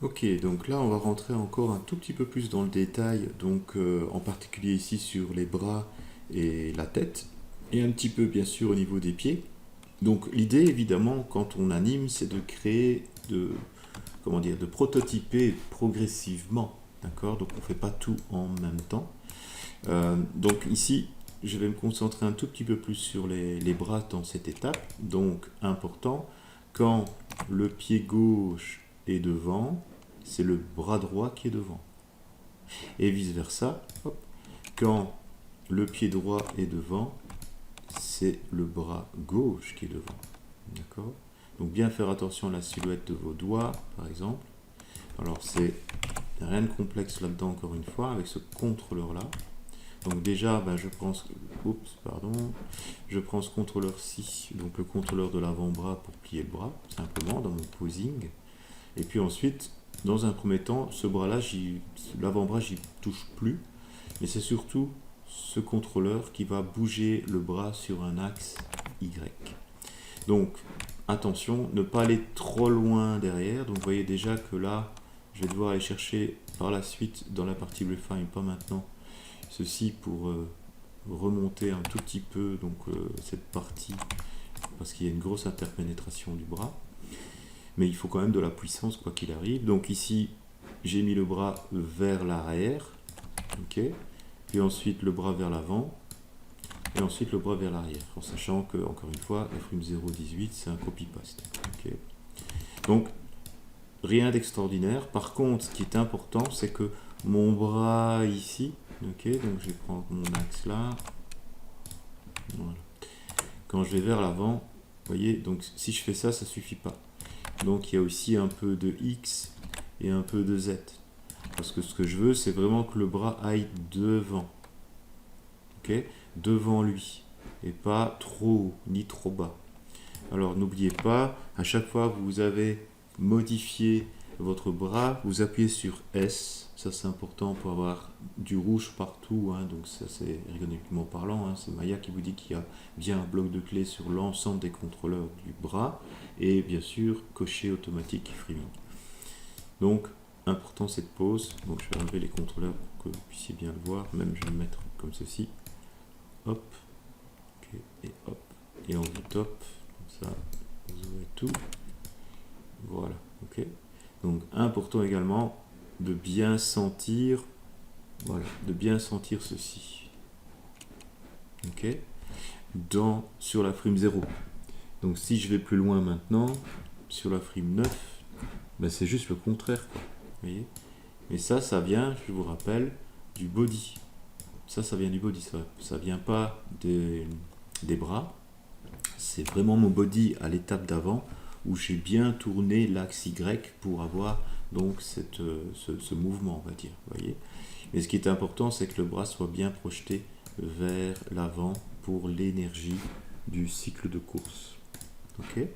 Ok, donc là on va rentrer encore un tout petit peu plus dans le détail, donc en particulier ici sur les bras et la tête, et un petit peu bien sûr au niveau des pieds. Donc l'idée évidemment quand on anime, c'est de créer, comment dire, de prototyper progressivement, d'accord? Donc on ne fait pas tout en même temps. Donc ici, je vais me concentrer un tout petit peu plus sur les bras dans cette étape. Donc important, quand le pied gauche est devant, c'est le bras droit qui est devant. Et vice-versa, quand le pied droit est devant, c'est le bras gauche qui est devant. D'accord? Donc bien faire attention à la silhouette de vos doigts, par exemple. Alors c'est rien de complexe là-dedans encore une fois, avec ce contrôleur-là. Donc déjà, ben, je prends ce contrôleur-ci, donc le contrôleur de l'avant-bras pour plier le bras, simplement dans mon posing. Et puis ensuite, dans un premier temps, ce bras-là, l'avant-bras, j'y touche plus. Mais c'est surtout ce contrôleur qui va bouger le bras sur un axe Y. Donc, attention, ne pas aller trop loin derrière. Donc, vous voyez déjà que là, je vais devoir aller chercher par la suite dans la partie Refine, pas maintenant, ceci pour remonter un tout petit peu donc cette partie parce qu'il y a une grosse interpénétration du bras. Mais il faut quand même de la puissance quoi qu'il arrive. Donc ici, j'ai mis le bras vers l'arrière, ok, puis ensuite le bras vers l'avant, et ensuite le bras vers l'arrière, en sachant que, encore une fois, FRIM 018, c'est un copy-paste. Okay. Donc, rien d'extraordinaire. Par contre, ce qui est important, c'est que mon bras ici, ok, donc je vais prendre mon axe là, voilà. Quand je vais vers l'avant, vous voyez, donc si je fais ça, ça suffit pas. Donc il y a aussi un peu de X et un peu de Z. Parce que ce que je veux, c'est vraiment que le bras aille devant. Ok, devant lui. Et pas trop haut, ni trop bas. Alors n'oubliez pas, à chaque fois que vous avez modifié votre bras, vous appuyez sur S. Ça c'est important pour avoir du rouge partout. Hein, donc ça c'est ergonomiquement parlant. Hein, c'est Maya qui vous dit qu'il y a bien un bloc de clé sur l'ensemble des contrôleurs du bras. Et bien sûr, cocher automatique freeming. Donc important cette pause. Donc je vais enlever les contrôleurs pour que vous puissiez bien le voir. Même je vais le mettre comme ceci. Hop. Ok, et hop. Et on vous top. Comme ça, vous ouvrez tout. Voilà. Ok. Donc important également de bien sentir, voilà, de bien sentir ceci. Ok. Sur la frame 0. Donc si je vais plus loin maintenant, sur la frame 9, ben c'est juste le contraire, quoi. Vous voyez. Mais ça vient, je vous rappelle, du body. Ça vient du body, ça vient pas des bras. C'est vraiment mon body à l'étape d'avant où j'ai bien tourné l'axe Y pour avoir donc ce mouvement, on va dire. Voyez. Mais ce qui est important, c'est que le bras soit bien projeté vers l'avant pour l'énergie du cycle de course. Ok.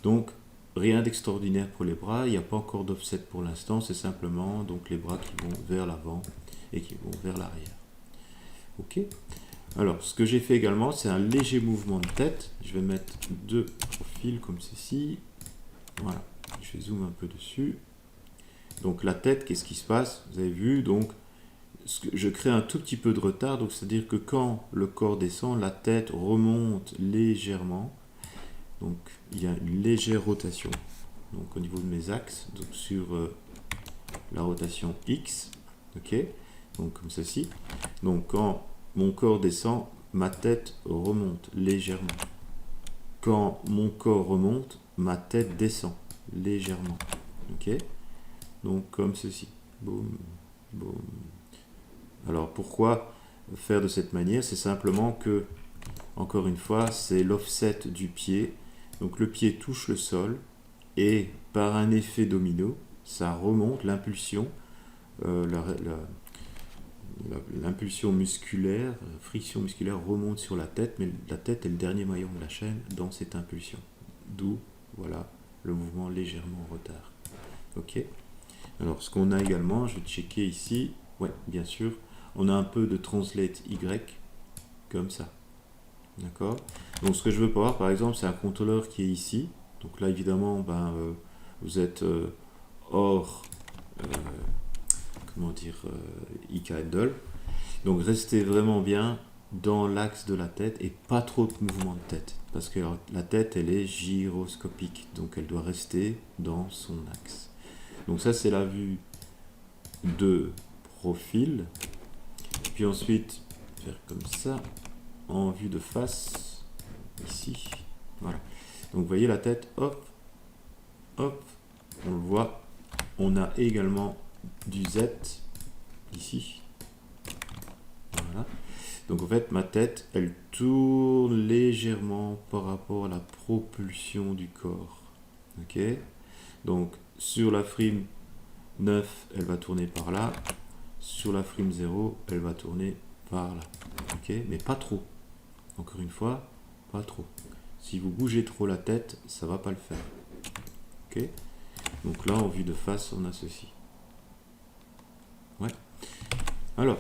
Donc rien d'extraordinaire pour les bras, il n'y a pas encore d'offset pour l'instant, c'est simplement donc les bras qui vont vers l'avant et qui vont vers l'arrière. Ok. Alors, ce que j'ai fait également, c'est un léger mouvement de tête. Je vais mettre deux profils comme ceci. Voilà. Je vais zoomer un peu dessus. Donc la tête, qu'est-ce qui se passe? Vous avez vu, donc je crée un tout petit peu de retard. Donc c'est-à-dire que quand le corps descend, la tête remonte légèrement. Donc il y a une légère rotation. Donc au niveau de mes axes, donc sur la rotation X. Ok. Donc comme ceci. Donc quand mon corps descend, ma tête remonte légèrement. Quand mon corps remonte, ma tête descend légèrement. Ok. Donc comme ceci. Boum, boum. Alors pourquoi faire de cette manière? C'est simplement que, encore une fois, c'est l'offset du pied. Donc le pied touche le sol et par un effet domino, ça remonte l'impulsion, l'impulsion musculaire, friction musculaire remonte sur la tête, mais la tête est le dernier maillon de la chaîne dans cette impulsion. D'où, voilà, le mouvement légèrement en retard. Ok. Alors, ce qu'on a également, je vais checker ici, ouais, bien sûr, on a un peu de translate Y, comme ça. D'accord. Donc, ce que je veux pas voir, par exemple, c'est un contrôleur qui est ici. Donc là, évidemment, vous êtes hors, comment dire, IK handle. Donc restez vraiment bien dans l'axe de la tête et pas trop de mouvement de tête. Parce que la tête, elle est gyroscopique. Donc elle doit rester dans son axe. Donc ça, c'est la vue de profil. Puis ensuite, faire comme ça, en vue de face, ici. Voilà. Donc vous voyez la tête, hop, hop, on le voit. On a également du Z, ici. Voilà. Donc en fait, ma tête, elle tourne légèrement par rapport à la propulsion du corps. Ok. Donc sur la frame 9, elle va tourner par là. Sur la frame 0, elle va tourner par là. Ok. Mais pas trop. Encore une fois, pas trop. Si vous bougez trop la tête, ça va pas le faire. Ok. Donc là, en vue de face, on a ceci. Ouais. Alors,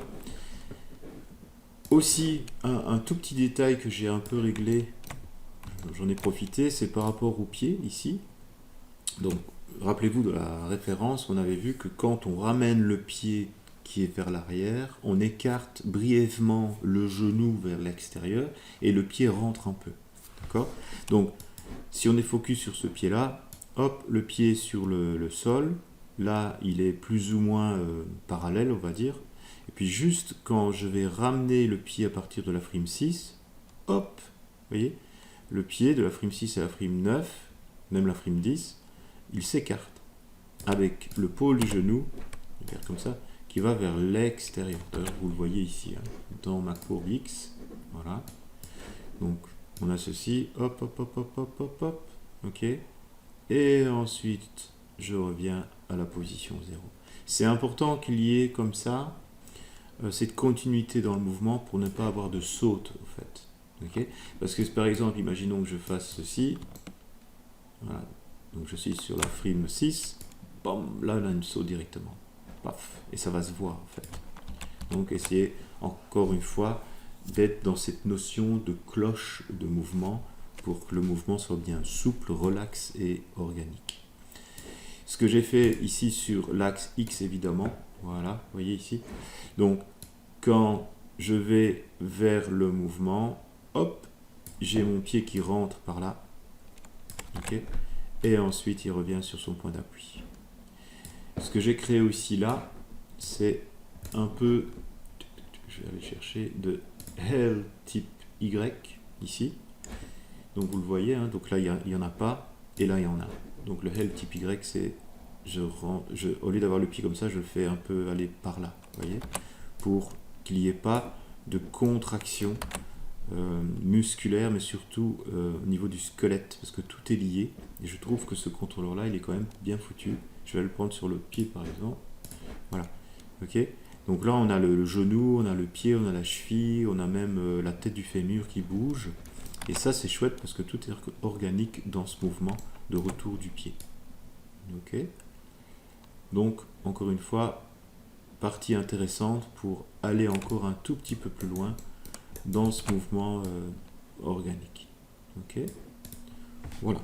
aussi, un tout petit détail que j'ai un peu réglé, j'en ai profité, c'est par rapport au pied, ici. Donc, rappelez-vous de la référence, on avait vu que quand on ramène le pied qui est vers l'arrière, on écarte brièvement le genou vers l'extérieur et le pied rentre un peu. D'accord ? Donc, si on est focus sur ce pied-là, hop, le pied sur le sol, là, il est plus ou moins parallèle, on va dire. Et puis juste quand je vais ramener le pied à partir de la frame 6, hop, vous voyez, le pied de la frame 6 à la frame 9, même la frame 10, il s'écarte avec le pôle du genou, comme ça, qui va vers l'extérieur. Vous le voyez ici, hein, dans ma courbe X. Voilà. Donc, on a ceci, hop, hop, hop, hop, hop, hop, hop, ok. Et ensuite, je reviens à la position 0. C'est important qu'il y ait comme ça cette continuité dans le mouvement pour ne pas avoir de saute, au fait. Okay, parce que par exemple, imaginons que je fasse ceci. Voilà. Donc je suis sur la frame 6. Bam, là, on a une saute directement. Paf, et ça va se voir, en fait. Donc essayez, encore une fois, d'être dans cette notion de cloche de mouvement pour que le mouvement soit bien souple, relax et organique. Ce que j'ai fait ici sur l'axe X, évidemment, voilà, vous voyez ici. Donc, quand je vais vers le mouvement, hop, j'ai mon pied qui rentre par là, ok, et ensuite il revient sur son point d'appui. Ce que j'ai créé aussi là, c'est un peu, je vais aller chercher, de L type Y, ici. Donc vous le voyez, hein, donc là il n'y en a pas, et là il y en a. Donc le L type Y, c'est, au lieu d'avoir le pied comme ça, je le fais un peu aller par là, vous voyez, pour qu'il n'y ait pas de contraction musculaire, mais surtout au niveau du squelette, parce que tout est lié, et je trouve que ce contrôleur-là, il est quand même bien foutu. Je vais le prendre sur le pied, par exemple. Voilà, ok. Donc là, on a le genou, on a le pied, on a la cheville, on a même la tête du fémur qui bouge. Et ça, c'est chouette parce que tout est organique dans ce mouvement de retour du pied. Ok. Donc, encore une fois, partie intéressante pour aller encore un tout petit peu plus loin dans ce mouvement organique. Ok. Voilà.